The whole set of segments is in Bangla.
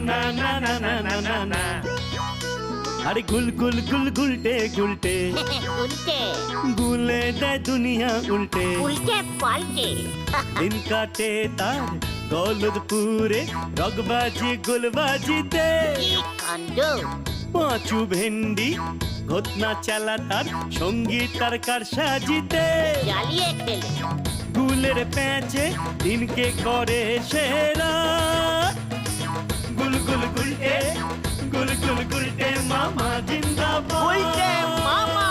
না না না না না না না আরে গুল গুল গুল গুলটে গুলটে উল্টে গুলে দেয় দুনিয়া উল্টে উল্টে পাল্টে দিন কাটে তার দৌলতপুরে রগবাজি গুলবাজিতে কি কাণ্ড পাঁচু ভেন্ডি ঘটনা চালা তার সঙ্গী তার কার সাজিতে জ্বালিয়ে খেলে গুলের প্যাঁচে দিনকে করে সেরা গুল গুল গুলটে গুল গুল গুলটে মামা জিন্দাবাদ উল্টে মামা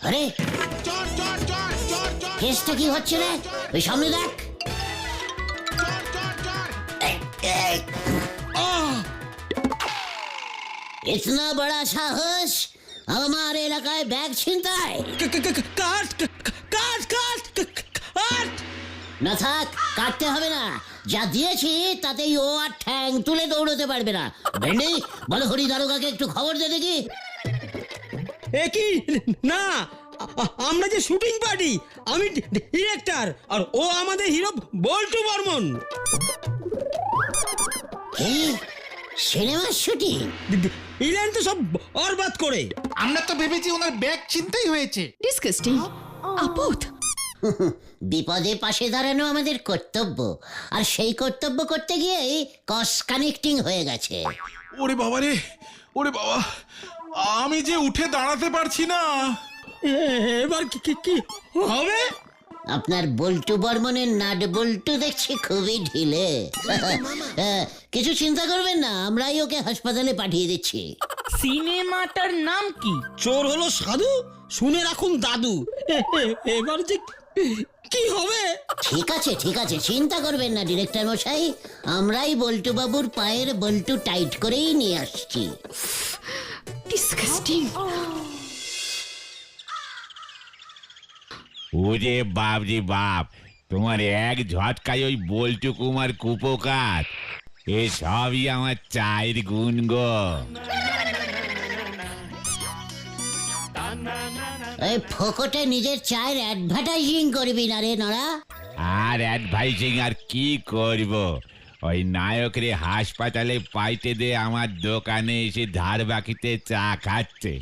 আরে কেসটা কি হচ্ছে রে? ওই সামনে দেখ। ইতনা বড়া সাহস আমার এলাকায় ব্যাগ ছিনতাই! না থাক, কাটতে হবে না। যা দিয়েছি তাতেই ও আর ঠ্যাং তুলে দৌড়তে পারবে না। ভেন্ডি, বলো হরি দারোগাকে একটু খবর দে দেখি। কি না, আমরা যে শুটিং পার্টি, আমি ডিরেক্টর আর ও আমাদের হিরো বল্টু বর্মন। কি সিনেমার শুটিং? ইলেন তো সব বরবাদ করে। আমরা তো ভেবেছি ওনার ব্যাগ চিন্তাই হয়েছে। ডিসকাস্টিং আপদ বিপদে পাশে দাঁড়ানো আমাদের কর্তব্য, আর সেই কর্তব্য করতে গিয়েই কস কানেক্টিং হয়ে গেছে। ওরে বাবা রে, ওরে বাবা, আমি যে উঠে দাঁড়াতে পারছি না। এবার কি হবে? আপনার বল্টু বর্মনের নাট বল্টু দেখছি খুবই ঢিলে। কিছু চিন্তা করবেন না, আমরাই ওকে হাসপাতালে পাঠিয়ে দিচ্ছি। সিনেমাটার নাম কি? চোর হলো সাধু, শুনে রাখুন দাদু। এবার যে কি হবে? ঠিক আছে ঠিক আছে, চিন্তা করবেন না ডিরেক্টর মশাই, আমরাই বল্টু বাবুর পায়ের বল্টু টাইট করেই নিয়ে আসছি। ডিসকাস্টিং ওরে বাপ রে বাপ, তোমার এক ঝটকায় ওই বল্টু কুমার কুপোকাত, এ সবই আমার চায়ের গুণ গো। ওই ফোকটে নিজের চায়ের অ্যাডভার্টাইজিং করবি না রে নড়া। আর অ্যাডভাইসিং আর কি করব, ওই নায়করে হাসপাতালে পাইতে দে আমার দোকানে এসে ধার বাকিতে চা খাচ্ছে।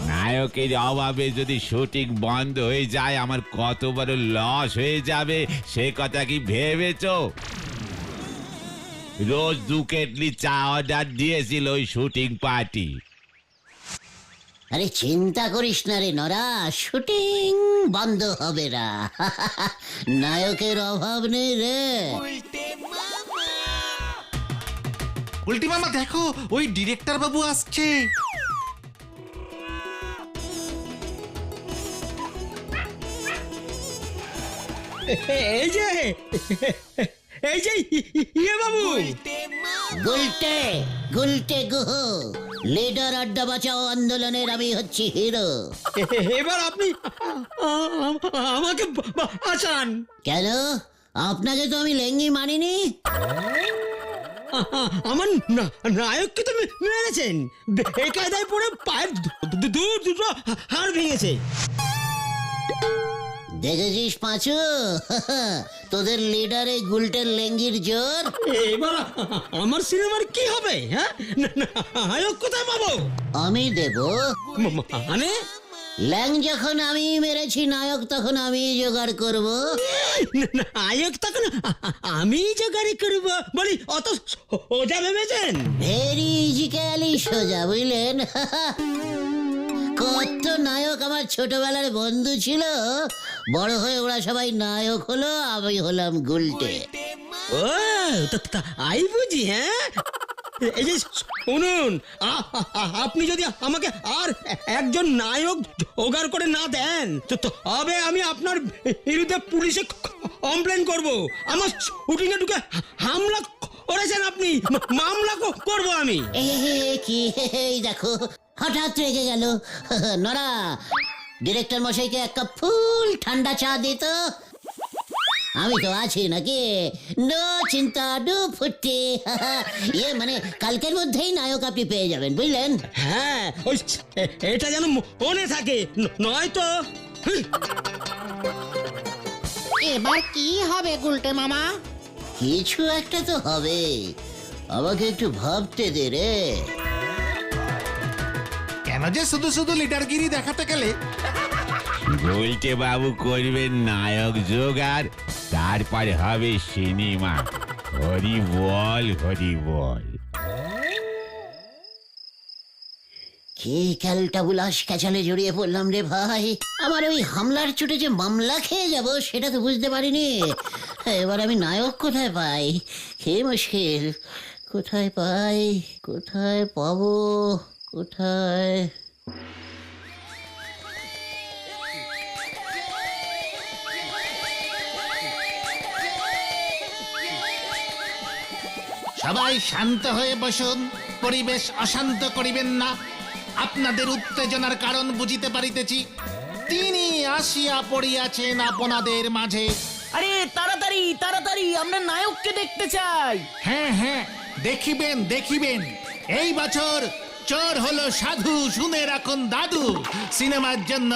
নায়কের অভাবে যদি শুটিং বন্ধ হয়ে যায় আমার কত বড় লস হয়ে যাবে সে কথা কি ভেবেছো? রোজ 2 কেটলি চা অর্ডার দিয়েছিল ওই শুটিং পার্টি। আরে চিন্তা করিস না রে নরা, শুটিং বন্ধ হবে না। নায়কের অভাব নেই রে। উল্টি মামা দেখো, ওই ডিরেক্টর বাবু আসছে। এই যে ইয়ে বাবু, গুলটে গুলটে গুহ, লিডার আড্ডা বাঁচাও আন্দোলনের আমি হচ্ছি হিরো। এবার আপনি আমাকে বাঁচান। কেন, আপনাকে তো আমি লেঙ্গি মানিনি। আমার নায়ককে তো মেরেছেন, বেকায়দায় পড়ে পায়ের দুটো হাড় ভেঙেছে। দেখেছিস পাঁচু, তোদের লিডার এই গুলটের লেঙ্গির জোর। এবার আমার সিনেমার কি হবে? হ্যাঁ, নায়ক কোথায় পাবো? আমি দেব। মানে ল্যাং যখন আমি মেরেছি, নায়ক তখন আমি জোগাড় করব। নায়ক তখন আমি জোগাড় করব বলি, অত সোজা ভেবেছেন? ভেরি ইজিক্যালি সোজা, বুঝলেন? কত নায়ক আমার ছোটবেলার বন্ধু ছিল, বড় হয়ে ওরা সবাই নায়ক হলো, আমি হলাম গুলটে। ও আই বুঝি। হ্যাঁ, এই যে শুনুন, আপনি যদি আমাকে আর একজন নায়ক জোগাড় করে না দেন তো তবে আমি আপনার বিরুদ্ধে পুলিশে কমপ্লেন করব। আমার শুটিংয়ে ঢুকে হামলা করেছেন আপনি, মামলা করব আমি। কি এই দেখো, হঠাৎ রেগে গেল। নরা, ডিরেক্টর মশাইকে এক কাপ ফুল ঠান্ডা চা দিত। আমি তো আছি নাকি, নো চিন্তা ডু ফুটি। মানে কালকের মধ্যেই নায়ক আপনি পেয়ে যাবেন, বুঝলেন? হ্যাঁ ওই এটা যেন মনে থাকে, নয়তো এবার কি হবে গুলটে মামা? কিছু একটা তো হবে, আমাকে একটু ভাবতে দে রে। কেন যে শুধু শুধু লিডারগিরি দেখাতে গেলে? বলতে বাবু করবেন নায়ক জোগাড়, তারপরে হবে সিনেমা। হরি বল, হরি বল। কি ক্যালটা বুলাস ক্যাচালে জড়িয়ে পড়লাম রে ভাই। আমার ওই হামলার চোটে যে মামলা খেয়ে যাব সেটা তো বুঝতে পারিনি। এবার আমি নায়ক কোথায় পাই? কে মুশকিল, কোথায় পাই, কোথায় পাবো, কোথায়? সবাই শান্ত হয়ে বসুন, পরিবেশ অশান্ত করিবেন না। আপনাদের উত্তেজনার কারণ বুঝিতে পারিতেছি। তিনি আসিয়া পড়িয়াছেন আপনাদের মাঝে। আরে তাড়াতাড়ি তাড়াতাড়ি, আমরা নায়ককে দেখতে চাই। হ্যাঁ হ্যাঁ, দেখিবেন দেখিবেন। এই বছর চোর হলো সাধু, শুনে রাখুন দাদু। সিনেমার জন্য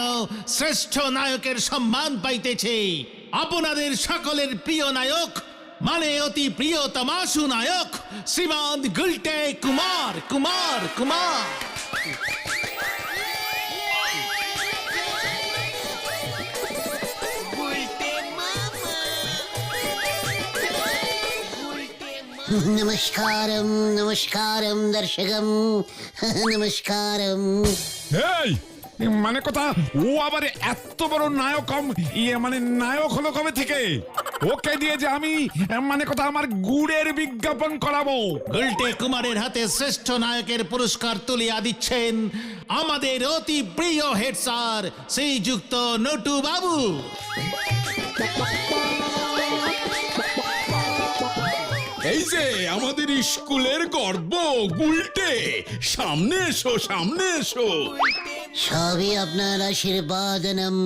শ্রেষ্ঠ নায়কের সম্মান পাইতেছে আপনাদের সকলের প্রিয় নায়ক, মানে অতি প্রিয় তমাশু নায়ক শ্রীমান গুলটে কুমার কুমার কুমার। নমস্কারম নমস্কারম দর্শকম, নমস্কারম। এই মানে কথা, ও আবার এত বড় নায়ক মানে নায়ক হলো কবে থেকে? ওকে দিয়ে যে আমি মানে কথা আমার গুড়ের বিজ্ঞাপন করাবো। গুলটে কুমারের হাতে শ্রেষ্ঠ নায়কের পুরস্কার তুলিয়া দিচ্ছেন আমাদের অতি প্রিয় হেড স্যার শ্রীযুক্ত নটু বাবু। এই যে আমাদের স্কুলের গর্ব গুলটে, সামনে এসো সামনে এসো। সবই আপনার আশীর্বাদনম।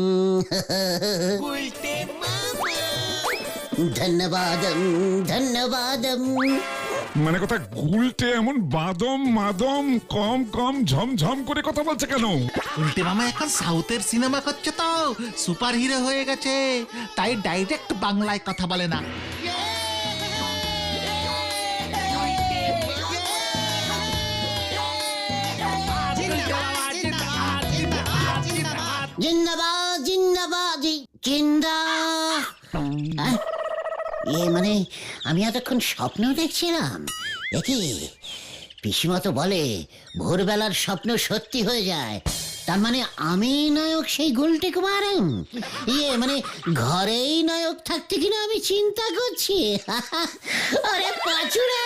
ধন্যবাদম ধন্যবাদম। মানে কথা, গুলটে এমন বাদম মাদম কম কম ঝমঝম করে কথা বলছে কেন? গুলটে মামা এখন সাউথের সিনেমা করছে তো, সুপার হিরো হয়ে গেছে, তাই ডাইরেক্ট বাংলায় কথা বলে না। জিন্দাবাদ জিন্দাবাদ জিন্দা। মানে আমি এতক্ষণ স্বপ্ন দেখছিলাম। দেখি পিসিমা তো বলে ভোরবেলার স্বপ্ন সত্যি হয়ে যায়, তার মানে আমি নায়ক সেই গুলটে কুমারম। মানে ঘরেই নায়ক থাকতে কিনা আমি চিন্তা করছি। আরে পাচুরা,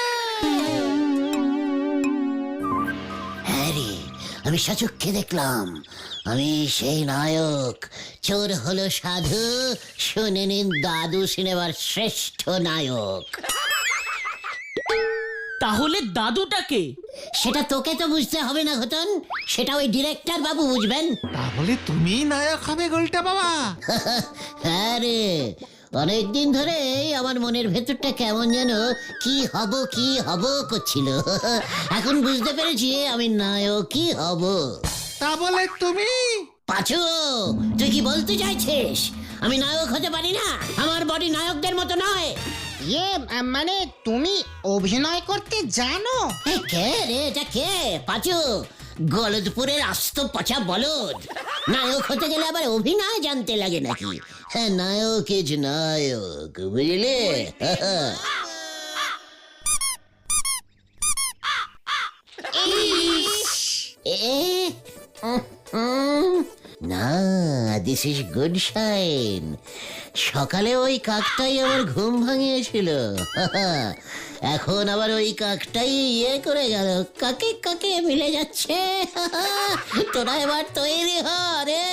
হ্যাঁ রে, আমি সচক্ষে দেখলাম আমি সেই নায়ক। চোর হলো সাধু, শুনে নিন দাদু সিনেমার শ্রেষ্ঠ নায়ক। তাহলে দাদুটাকে? সেটা তোকে তো বুঝতে হবে না ঘটন, সেটা ওই ডিরেক্টর বাবু বুঝবেন। তাহলে তুমি নায়ক হবে গুলটে বাবা? হ্যাঁ রে, অনেকদিন ধরে আমার মনের ভেতরটা কেমন যেন কি হব করছিল। এখন বুঝতে পেরেছি আমি নায়কই হব। তা বলে তুমি? পাচু, তুই কি বলতে চাইছিস আমি নায়ক হতে পারি না? আমার বডি নায়কদের মতো নয়। মানে তুমি অভিনয় করতে জানো? কে রে এটা, কে? পাচু, গলদপুরের আস্ত পচা বলদ। নায়ক হতে গেলে আবার অভিনয় জানতে লাগে নাকি? হ্যাঁ, নায়ক ইজ নায়ক, বুঝলে? না, দিস ইজ গুড সাইন। সকালে ওই কাকটাই আমার ঘুম ভাঙিয়েছিল, এখন আবার ওই কাকটাই করে গেল। কাকে কাকে মিলে যাচ্ছে। তোরা এবার তৈরি হ রে।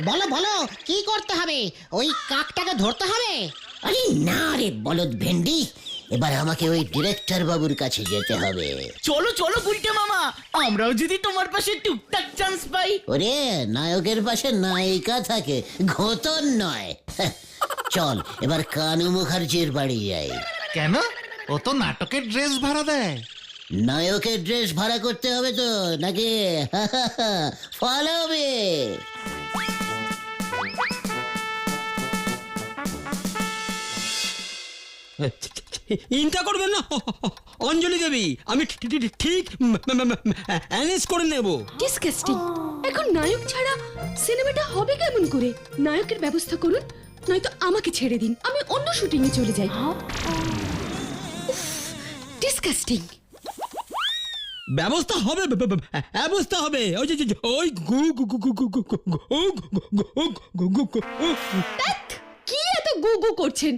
বলো বলো, কি করতে হবে? ওই কাকটাকে ধরতে হবে? আরে না রে বলদ ভেন্ডি, এবার আমাকে ওই ডিরেক্টর বাবুর কাছে যেতে হবে। চলো চলো গুলটে মামা, আমরাও যদি তোমার পাশে টুকটাক চান্স পাই। ওরে, নায়কের পাশে নায়িকা থাকে, ঘোতন নয়। চল এবার কানু মুখার্জির বাড়ি যাই। কেন? ও তো নাটকের ড্রেস ভাড়া দেয়। নায়কের ড্রেস ভাড়া করতে হবে তো নাকি? Follow me. ইনটা করবেন না অঞ্জলি দেবী, আমি ঠিক অ্যারেঞ্জ করে নেব। ডিসকাস্টিং। এখন নায়ক ছাড়া সিনেমাটা হবে কেমন করে? নায়কের ব্যবস্থা করুন, নয়তো আমাকে ছেড়ে দিন, আমি অন্য শুটিং এ চলে যাই। ডিসকাস্টিং। ব্যবস্থা হবে, ব্যবস্থা হবে। ওই যে ওই কি এত গু গু করছেন?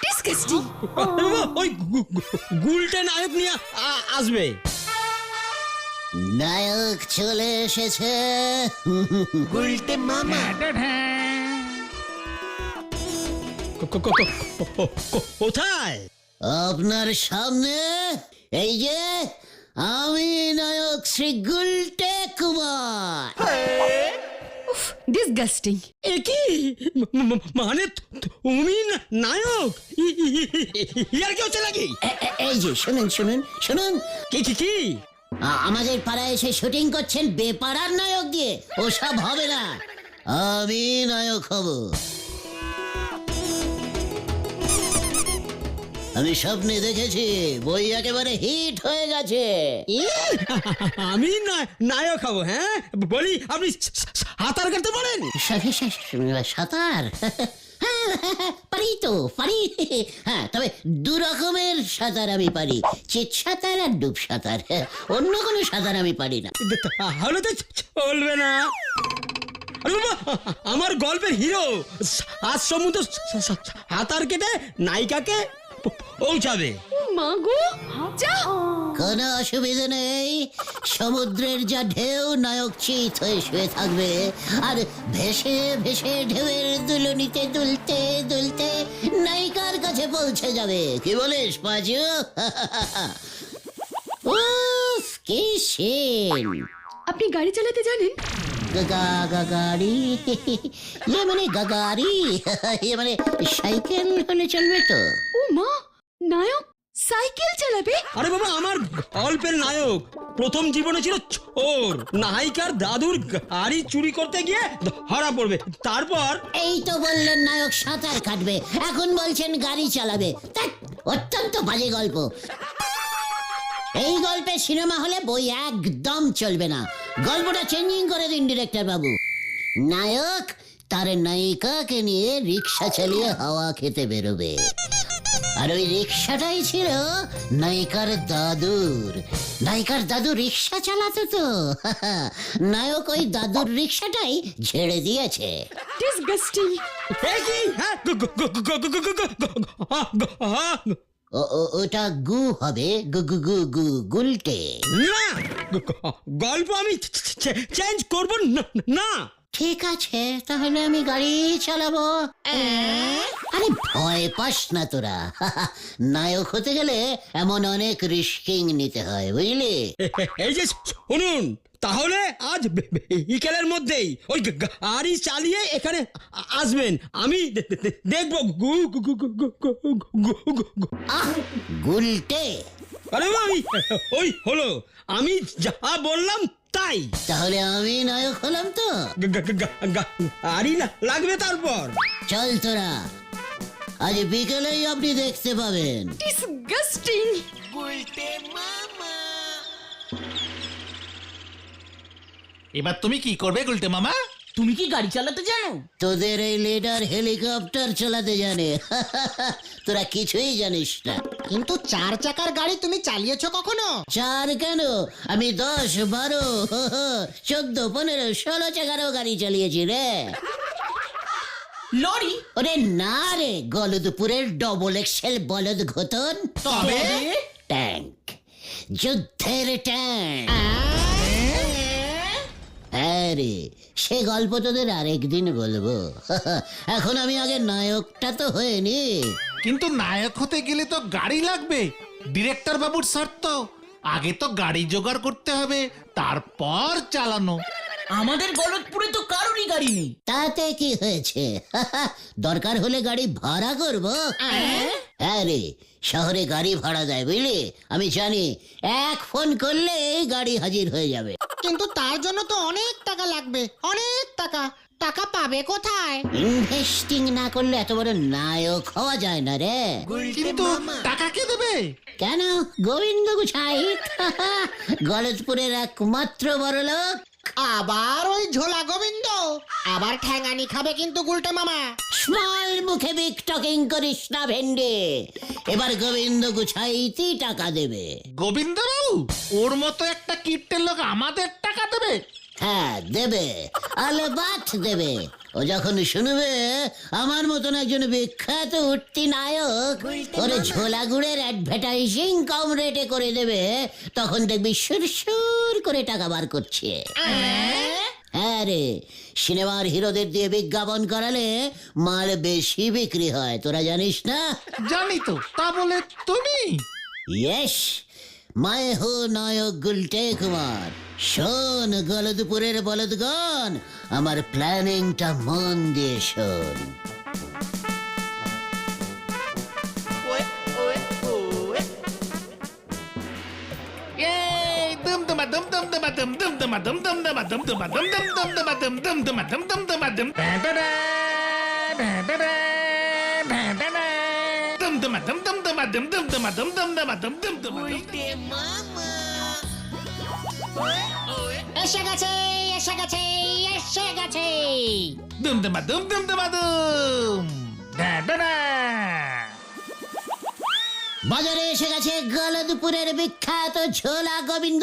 ডিসকাস্টিং। ওই গুলটে নায়ক নিয়ে আসবে। নায়ক চলে এসেছে। কোথায়? আপনার সামনে। এই যে আমি নায়ক শ্রী গুলটে কুমার। ডিসগাস্টিং। এ কি মানে তুমি নায়ক? ইয়ার কি হচ্ছে নাকি? এই যে শুনুন শুনুন শুনুন। কি কি কি? আমাদের পাড়ায় এসে শুটিং করছেন বেপাড়ার নায়ক দিয়ে? ওসব হবে না, আমি নায়ক হব। আমি স্বপ্নে দেখেছি, বই একেবারে হিট হয়ে গেছে। আমি নায়ক হব? হ্যাঁ বলি, আপনি সাঁতার কাটতে পারেন? সাঁতার? পারি তো, পারি। হ্যাঁ, তবে দু রকমের সাঁতার আমি পারি, চিত সাঁতার আর ডুব সাঁতার। অন্য কোনো সাঁতার আমি পারি না। তাহলে তো চলবে না। আরে বাবা, আমার গল্পের হিরো আজ সমুদ্র সাঁতার কেটে নায়িকাকে পৌঁছাবে। মা গো, যা। কোনো অসুবিধা নেই, সমুদ্রের যা ঢেউ নায়ক চিত হয়ে শুয়ে থাকবে, আর ভেসে ভেসে ঢেউয়ের দুলনিতে দুলতে দুলতে নায়িকার কাছে পৌঁছে যাবে। কি বলিস পাজু? উফ, কি সিন! আপনি গাড়ি চালাতে জানেন? গাড়ি? ইয়ে মানে গাড়ি, ইয়ে মানে সাইকেল হলে চলবে তো? ও মা, নায়ক সাইকেল চালাবে? আরে বাবা, আমার গল্পের নায়ক প্রথম জীবনে ছিল চোর, নায়িকার দাদুর গাড়ি চুরি করতে গিয়ে ধরা পড়বে, তারপর। এই তো বললেন নায়ক সাঁতার কাটবে, এখন বলছেন গাড়ি চালাবে। ধ্যাৎ, অত্যন্ত বাজে গল্প। এই গল্পে সিনেমা হলে বই একদম চলবে না। গল্পটা চেঞ্জিং করে দিন ডিরেক্টর বাবু। নায়ক তার নায়িকাকে নিয়ে রিক্সা চালিয়ে হাওয়া খেতে বেরোবে, আর ওই রিক্সাটাই ছিল নায়িকার দাদুর। নায়িকার দাদু রিক্সা চালাতো তো, নায়ক ওই দাদুর রিক্সাটাই ঝেড়ে দিয়েছে। ডিসগাস্টিং। ওটা গু হবে, গু গু গু গু গুলটে। না, গল্প আমি চেঞ্জ করব না। ঠিক আছে, তাহলে আমি গাড়ি চালাবো। আরে ভয় পাস না তোরা, নায়ক হতে গেলে এমন অনেক রিস্কিং নিতে হয়, বুঝলি? এই যে শুনুন, তাহলে আজ বিকেলের মধ্যেই ওই গাড়ি চালিয়ে এখানে আসবেন, আমি দেখবো। গুলটে? আরে ভাই, ওই হলো, আমি যা বললাম তাই। তাহলে আমি নায়ক হলাম তো? গাড়ি লাগবে তারপর। চল তোরা, আজ বিকেলেই আপনি দেখতে পাবেন। ডিসগাস্টিং। এবার তুমি কি করবে গুলটে মামা? তুমি কি গাড়ি চালাতে জানো? তোদের এই লিডার হেলিকপ্টার চালাতে জানে, তোরা কিছুই জানিস না। কিন্তু 4 চাকার গাড়ি তুমি চালিয়েছো কখনো? 4 কেন, আমি 10, 12, 14, 15, 16 চাকারও গাড়ি চালিয়েছি রে। লরি? ওরে না রে, গলদপুরের ডবল এক্সেল বলদ ঘতন। তবে ট্যাঙ্ক, যুদ্ধের ট্যাঙ্ক। আরে সে গল্প তোদের আরেকদিন বলবো, এখন আমি আগে নায়কটা তো হয়নি। কিন্তু নায়ক হতে গেলে তো গাড়ি লাগবে, ডিরেক্টর বাবুর শর্ত। আগে তো গাড়ি জোগাড় করতে হবে, তারপর চালানো। আমাদের গলতপুরে তো কারোরই গাড়ি নেই। তাতে কি হয়েছে? দরকার হলে গাড়ি ভাড়া করবো। হ্যাঁ রে, শহরে গাড়ি ভাড়া দেয় বুঝলি, আমি জানি। এক ফোন করলে গাড়ি হাজির হয়ে যাবে। কিন্তু তার জন্য তো অনেক টাকা লাগবে, অনেক টাকা। টাকা পাবে কোথায়? ইনভেস্টিং না করলে এত বড় নায়ক হওয়া যায় না রে। কিন্তু টাকা কে দেবে? কেন, গোবিন্দ গুছাই, গলতপুরের একমাত্র বড় লোক। আবার ওই ঝোলা গোবিন্দ? আবার ঠ্যাঙানি খাবে কিন্তু গুলটে মামা। স্মল মুখে বিগ টকিং করিস না ভেন্ডে। এবার গোবিন্দ গুছাইতেই টাকা দেবে। গোবিন্দ বাবু, ওর মতো একটা কিট্টের লোক আমাদের টাকা দেবে? হ্যাঁ দেবে, আলবাত দেবে। ও যখন শুনবে আমার মতন একজন বিখ্যাত উঠতি নায়ক ওরে ঝোলা গুড়ের অ্যাডভার্টাইজিং কম রেটে করে দেবে, তখন দেখবি সুর করে টাকা বার করছে। হ্যাঁ রে, সিনেমার হিরোদের দিয়ে বিজ্ঞাপন করালে মাল বেশি বিক্রি হয়, তোরা জানিস না? জানি তো, তা বলে তুমি? ইয়েস, मैं हूँ नायक गुलटे कुमार। শোন গলদপুরের বলদগণ, আমার প্ল্যানিংটা মন দিয়ে শোন। এসে গেছে, এসে গেছে, এসে গেছে। বাজারে এসে গেছে গলদপুরের বিখ্যাত ঝোলা গোবিন্দ,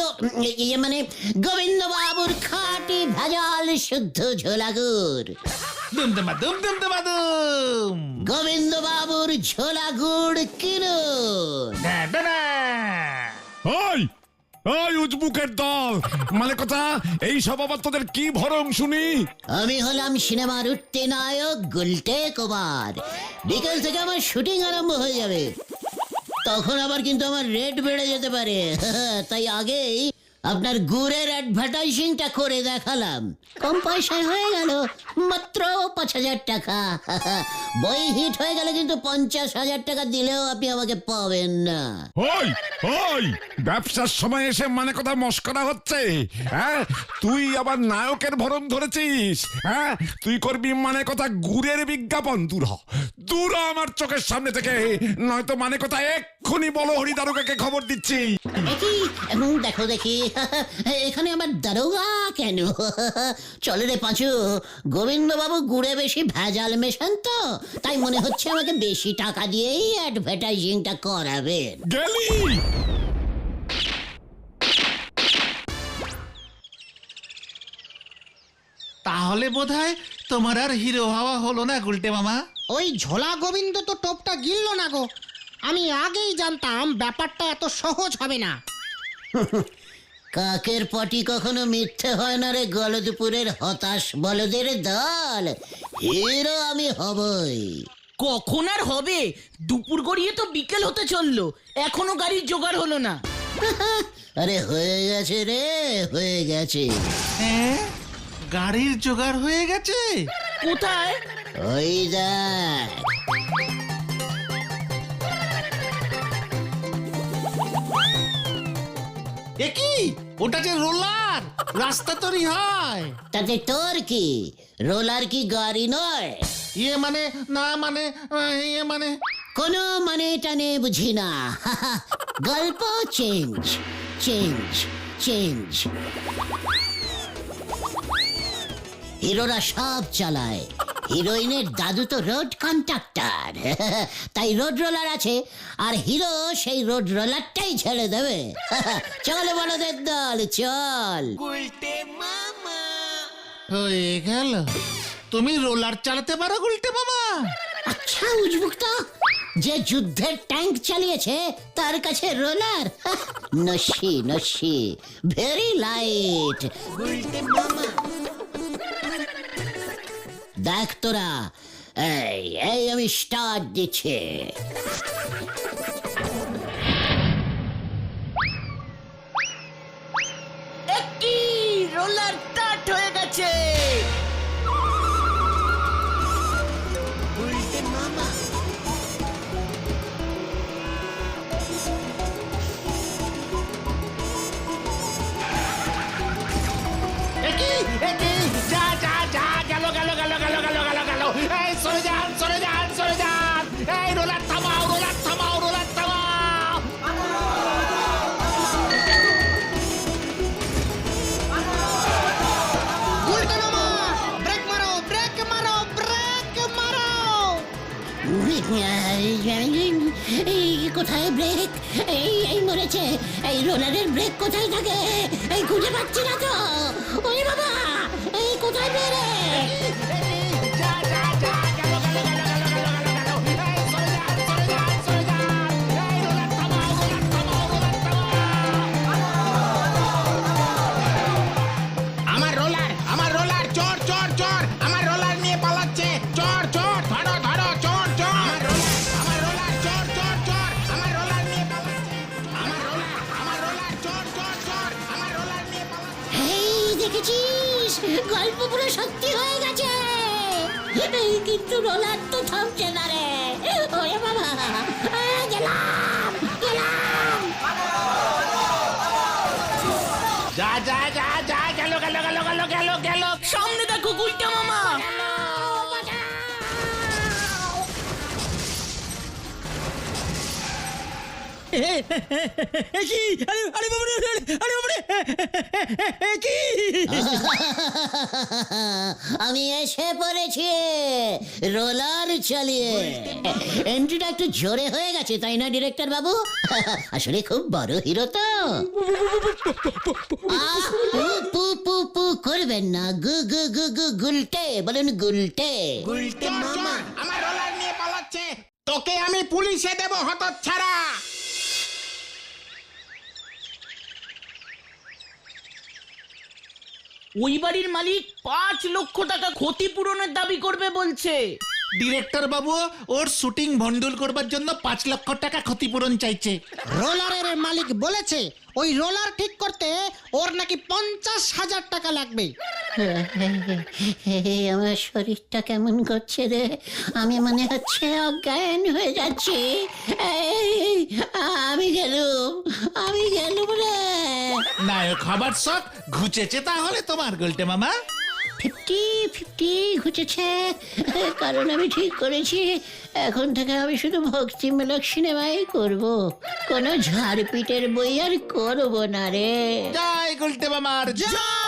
মানে গোবিন্দ বাবুর খাঁটি ভেজাল শুদ্ধ ঝোলা গুড়। গোবিন্দ বাবুর ঝোলা গুড় কিনুন। ওই ওই উজবুকের দল, মানে কথা এই সব আবার তোদের কি ভরম শুনি? আমি হলাম সিনেমার উঠতে নায়ক গুলটে কুমার। বিকেল থেকে আমার শুটিং আরম্ভ হয়ে যাবে, তখন আবার কিন্তু আমার রেট বেড়ে যেতে পারে। তাই আগেই আপনার গুড়ের অ্যাডভার্টাইজিংটা করে দেখালাম। কম পয়সায় হয়ে গেল, মাত্র 5,000 টাকা। বই হিট হয়ে গেলে কিন্তু 50,000 টাকা দিলেও আপনি আমাকে পাবেন না। ওই ওই ব্যবসার সময় এসে মানে কথা মস্করা হচ্ছে? হ্যাঁ, তুই আবার নায়কের ভরম ধরেছিস? হ্যাঁ, তুই করবি মানে কথা গুড়ের বিজ্ঞাপন? দূর হ, দূর হ আমার চোখের সামনে থেকে, নয়তো মানে কথা এক্ষুনি বলো হরি দারোগাকে খবর দিচ্ছি। দেখি দেখো দেখি, এখানে আমার দারোগা কেন? চলে রে পাঁচু, গোবিন্দ বাবু গুড়ে বেশি ভেজাল মেশান তো, তাই মনে হচ্ছে আমাকে বেশি টাকা দিয়েই অ্যাডভার্টাইজিংটা করাবেন। গেলি তাহলে বোধহয় তোমার আর হিরো হওয়া হলো না গুলটে মামা। ওই ঝোলা গোবিন্দ তো টোপটা গিলল না গো। আমি আগেই জানতাম ব্যাপারটা এত সহজ হবে না। কাকের পটি কখনো মিথ্যে হয় না রে গলদপুরের হতাশ বলদের দল। হিরো আমি হবই। কখন আর হবে? দুপুর গড়িয়ে তো বিকেল হতে চললো, এখনো গাড়ির জোগাড় হলো না। আরে হয়ে গেছে রে, হয়ে গেছে। হ্যাঁ, গাড়ির জোগাড় হয়ে গেছে? কোথায়? ওই দেখ। এ কি, ওটা যে রোলার, রাস্তা তৈরি হয়। তাতে তোর কি? রোলার কি গাড়ি নয়? ইয়ে মানে, না মানে, ইয়ে মানে কোনো মানে টানে বুঝি না। গল্প চেঞ্জ, চেঞ্জ, চেঞ্জ। হিরোরা সব চালায়, হিরোইনের দাদু তো রোড কন্ট্রাক্টর, তাই রোড রোলার আছে, আর হিরো সেই রোড রোলারটাই ছেড়ে দেবে। চল বড়দের দল, চল। হয়ে গেল। তুমি রোলার চালাতে পারো গুলটে মামা? আচ্ছা উজবুকটা, যে যুদ্ধের ট্যাঙ্ক চালিয়েছে তার কাছে রোলার? নস্যি নস্যি, ভেরি লাইট। দেখ তোরা, এই এই আমি স্টার্ট দিচ্ছি। একটি রোলার স্টার্ট হয়ে গেছে। গেছে। একই একই যা যা যা গেল গেল গেল গেল গেল গেল গেল এই সরে যান সরে যান সরে যান এই রোলার থামাও রোলার থামাও রোলার থামাও গুলটে মামা ব্রেক মারো ব্রেক মারো ব্রেক মারো। এই কোথায় ব্রেক? এই মরেছে। এই রোলারের ব্রেক কোথায় থাকে? এই খুঁজে পাচ্ছি না তো। ওই বাবা, এই কোথায় ব্রেক? যা যা যা গেল গেল গেল গেল গেল গেল গেল এই সরে যান সরে যান সরে যান এই রোলার থামাও রোলার থামাও রোলার থামাও আমার রোলার চোর চোর চোর আমার রোলার নিয়ে পালাচ্ছে চোর চোর ধরো ধরো চোর চোর আমার রোলার চোর চোর চোর আমার রোলার নিয়ে পালাচ্ছে আমার রোলার চোর চোর চোর আমার রোলার নিয়ে পালাচ্ছে এই দেখেছিস, গল্প পুরো সত্যি হয়ে গেছে। এই কিন্তু রোলার তো থামছে না রে। ওরে বাবা, গেলাম গেলাম। যা যা যা যা গেল গেল গেল গেল গেল গেল সামনে দেখো গুলটে মামা। কি? আরে আরে বাবারে, আরে বাবারে, কি? আমি এসে পড়েছি রোলার চালিয়ে। এন্ট্রিটা একটু জোরে হয়ে গেছে তাই না ডিরেক্টর বাবু? আসলে খুব বড় হিরো তো। পু পু পু পু করবেন না, গু গু গু গু গুলটে বলুন গুলটে। গুলটে মামা। আমার রোলার নিয়ে পালাচ্ছে তোকে আমি পুলিশে দেব হতচ্ছাড়া ওই বাড়ির মালিক 5 লক্ষ টাকা ক্ষতিপূরণের দাবি করবে বলছে। ডিরেক্টর বাবু ওর শুটিং ভন্ডুল করবার জন্য 5 লক্ষ টাকা ক্ষতিপূরণ চাইছে রোলারের মালিক বলেছে ওই রোলার ঠিক করতে ওর নাকি 50,000 টাকা লাগবে। আমার শরীরটা কেমন করছে রে, আমি মনে হচ্ছে অজ্ঞান হয়ে যাচ্ছি। এই, আমি গেলুম রে। নায়ক হবার শখ ঘুচেছে তাহলে তোমার গোলটে মামা 50-50 ঘুচেছে, কারণ আমি ঠিক করেছি এখন থেকে আমি শুধু ভক্তিমূলক সিনেমাই করব, কোনো ঝাড়পিটের বই আর করব না রে। জয় গোলটে মামার জয়